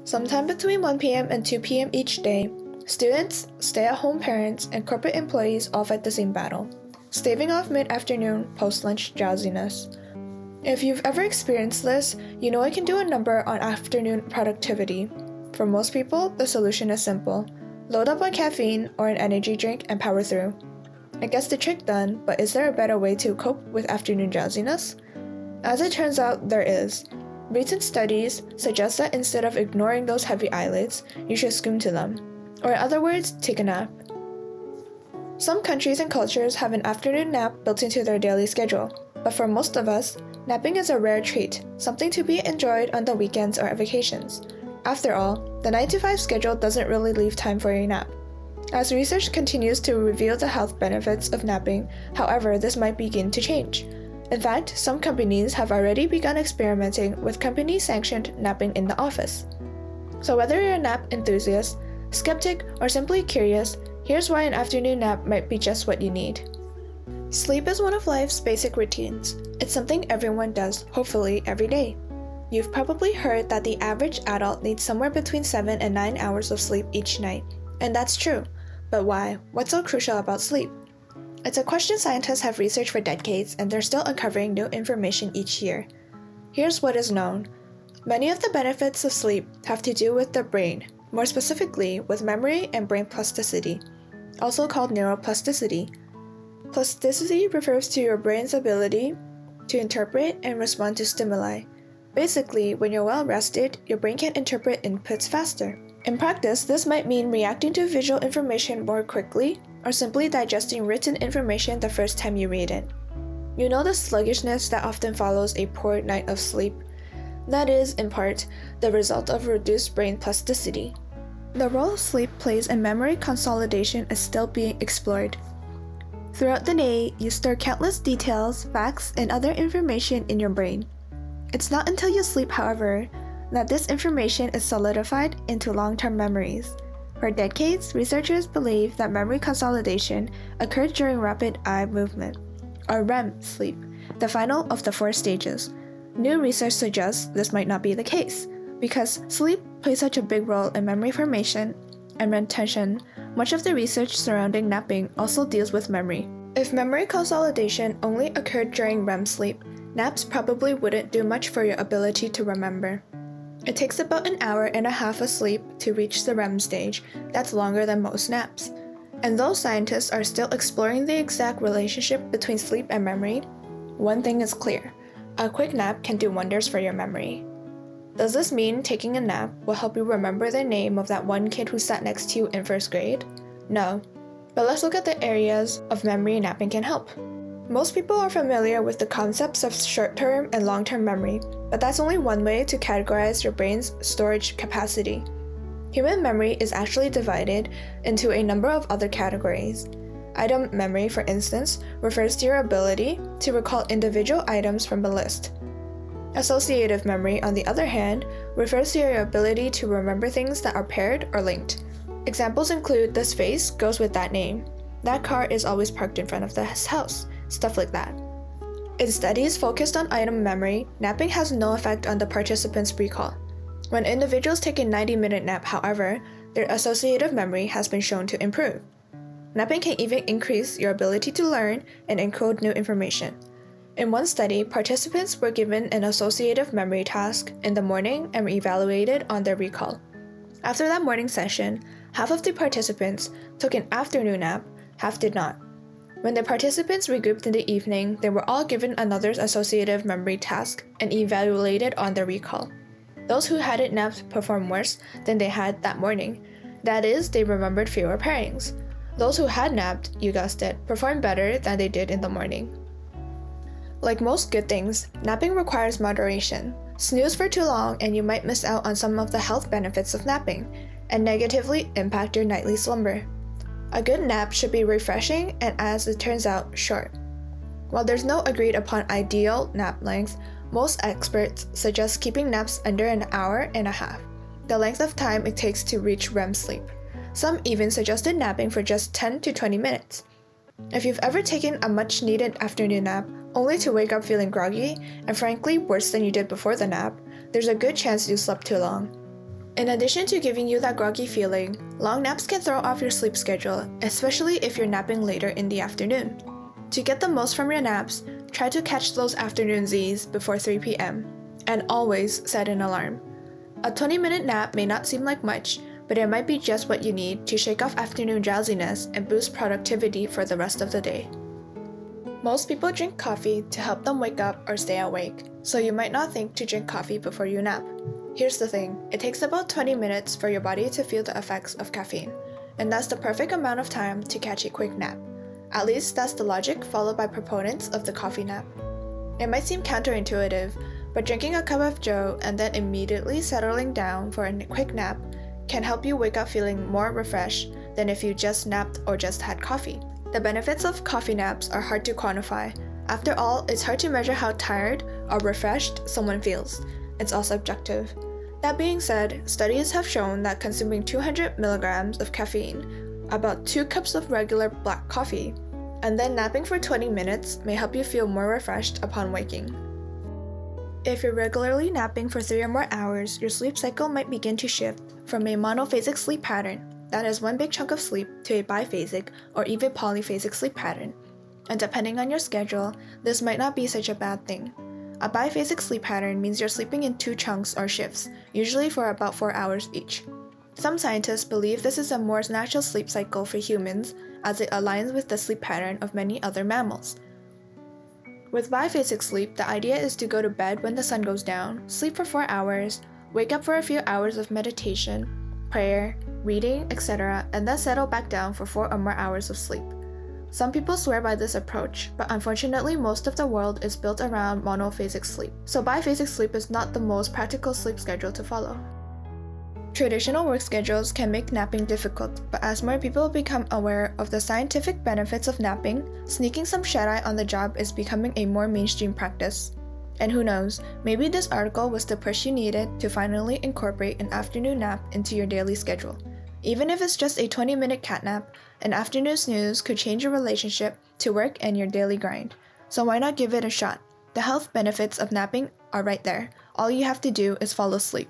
Sometime between 1 p.m. and 2 p.m. each day, students, stay-at-home parents, and corporate employees all fight the same battle, staving off mid-afternoon, post-lunch drowsiness. If you've ever experienced this, you know it can do a number on afternoon productivity. For most people, the solution is simple. Load up on caffeine or an energy drink and power through. It gets the trick done, but is there a better way to cope with afternoon drowsiness? As it turns out, there is. Recent studies suggest that instead of ignoring those heavy eyelids, you should scoot to them. Or in other words, take a nap. Some countries and cultures have an afternoon nap built into their daily schedule, but for most of us, napping is a rare treat, something to be enjoyed on the weekends or vacations. After all, the 9-to-5 schedule doesn't really leave time for a nap. As research continues to reveal the health benefits of napping, however, this might begin to change. In fact, some companies have already begun experimenting with company-sanctioned napping in the office. So whether you're a nap enthusiast, skeptic, or simply curious, here's why an afternoon nap might be just what you need. Sleep is one of life's basic routines. It's something everyone does, hopefully, every day. You've probably heard that the average adult needs somewhere between 7 and 9 hours of sleep each night. And that's true. But why? What's so crucial about sleep? It's a question scientists have researched for decades, and they're still uncovering new information each year. Here's what is known. Many of the benefits of sleep have to do with the brain, more specifically with memory and brain plasticity, also called neuroplasticity. Plasticity refers to your brain's ability to interpret and respond to stimuli. Basically, when you're well rested, your brain can interpret inputs faster. In practice, this might mean reacting to visual information more quickly, or simply digesting written information the first time you read it. You know the sluggishness that often follows a poor night of sleep? That is, in part, the result of reduced brain plasticity. The role sleep plays in memory consolidation is still being explored. Throughout the day, you store countless details, facts, and other information in your brain. It's not until you sleep, however, that this information is solidified into long-term memories. For decades, researchers believe that memory consolidation occurred during rapid eye movement, or REM sleep, the final of the 4 stages. New research suggests this might not be the case, because sleep plays such a big role in memory formation and retention. Much of the research surrounding napping also deals with memory. If memory consolidation only occurred during REM sleep, naps probably wouldn't do much for your ability to remember. It takes about an hour and a half of sleep to reach the REM stage. That's longer than most naps. And though scientists are still exploring the exact relationship between sleep and memory, one thing is clear: a quick nap can do wonders for your memory. Does this mean taking a nap will help you remember the name of that one kid who sat next to you in 1st grade? No. But let's look at the areas of memory napping can help. Most people are familiar with the concepts of short-term and long-term memory, but that's only one way to categorize your brain's storage capacity. Human memory is actually divided into a number of other categories. Item memory, for instance, refers to your ability to recall individual items from a list. Associative memory, on the other hand, refers to your ability to remember things that are paired or linked. Examples include this face goes with that name. That car is always parked in front of this house. Stuff like that. In studies focused on item memory, napping has no effect on the participants' recall. When individuals take a 90-minute nap, however, their associative memory has been shown to improve. Napping can even increase your ability to learn and encode new information. In one study, participants were given an associative memory task in the morning and evaluated on their recall. After that morning session, half of the participants took an afternoon nap, half did not. When the participants regrouped in the evening, they were all given another associative memory task and evaluated on their recall. Those who hadn't napped performed worse than they had that morning. That is, they remembered fewer pairings. Those who had napped, you guessed it, performed better than they did in the morning. Like most good things, napping requires moderation. Snooze for too long and you might miss out on some of the health benefits of napping and negatively impact your nightly slumber. A good nap should be refreshing and, as it turns out, short. While there's no agreed upon ideal nap length, most experts suggest keeping naps under an hour and a half, the length of time it takes to reach REM sleep. Some even suggested napping for just 10 to 20 minutes. If you've ever taken a much-needed afternoon nap only to wake up feeling groggy, and frankly worse than you did before the nap, there's a good chance you slept too long. In addition to giving you that groggy feeling, long naps can throw off your sleep schedule, especially if you're napping later in the afternoon. To get the most from your naps, try to catch those afternoon Z's before 3 p.m. And always set an alarm. A 20-minute nap may not seem like much, but it might be just what you need to shake off afternoon drowsiness and boost productivity for the rest of the day. Most people drink coffee to help them wake up or stay awake, so you might not think to drink coffee before you nap. Here's the thing, it takes about 20 minutes for your body to feel the effects of caffeine, and that's the perfect amount of time to catch a quick nap. At least that's the logic followed by proponents of the coffee nap. It might seem counterintuitive, but drinking a cup of joe and then immediately settling down for a quick nap can help you wake up feeling more refreshed than if you just napped or just had coffee. The benefits of coffee naps are hard to quantify. After all, it's hard to measure how tired or refreshed someone feels. It's all subjective. That being said, studies have shown that consuming 200 milligrams of caffeine, about 2 cups of regular black coffee, and then napping for 20 minutes may help you feel more refreshed upon waking. If you're regularly napping for 3 or more hours, your sleep cycle might begin to shift from a monophasic sleep pattern, that is one big chunk of sleep, to a biphasic or even polyphasic sleep pattern. And depending on your schedule, this might not be such a bad thing. A biphasic sleep pattern means you're sleeping in 2 chunks or shifts, usually for about 4 hours each. Some scientists believe this is a more natural sleep cycle for humans, as it aligns with the sleep pattern of many other mammals. With biphasic sleep, the idea is to go to bed when the sun goes down, sleep for 4 hours, wake up for a few hours of meditation, prayer, reading, etc., and then settle back down for 4 or more hours of sleep. Some people swear by this approach, but unfortunately most of the world is built around monophasic sleep, so biphasic sleep is not the most practical sleep schedule to follow. Traditional work schedules can make napping difficult, but as more people become aware of the scientific benefits of napping, sneaking some shut-eye on the job is becoming a more mainstream practice. And who knows, maybe this article was the push you needed to finally incorporate an afternoon nap into your daily schedule. Even if it's just a 20-minute cat nap, an afternoon snooze could change your relationship to work and your daily grind. So why not give it a shot? The health benefits of napping are right there. All you have to do is follow sleep.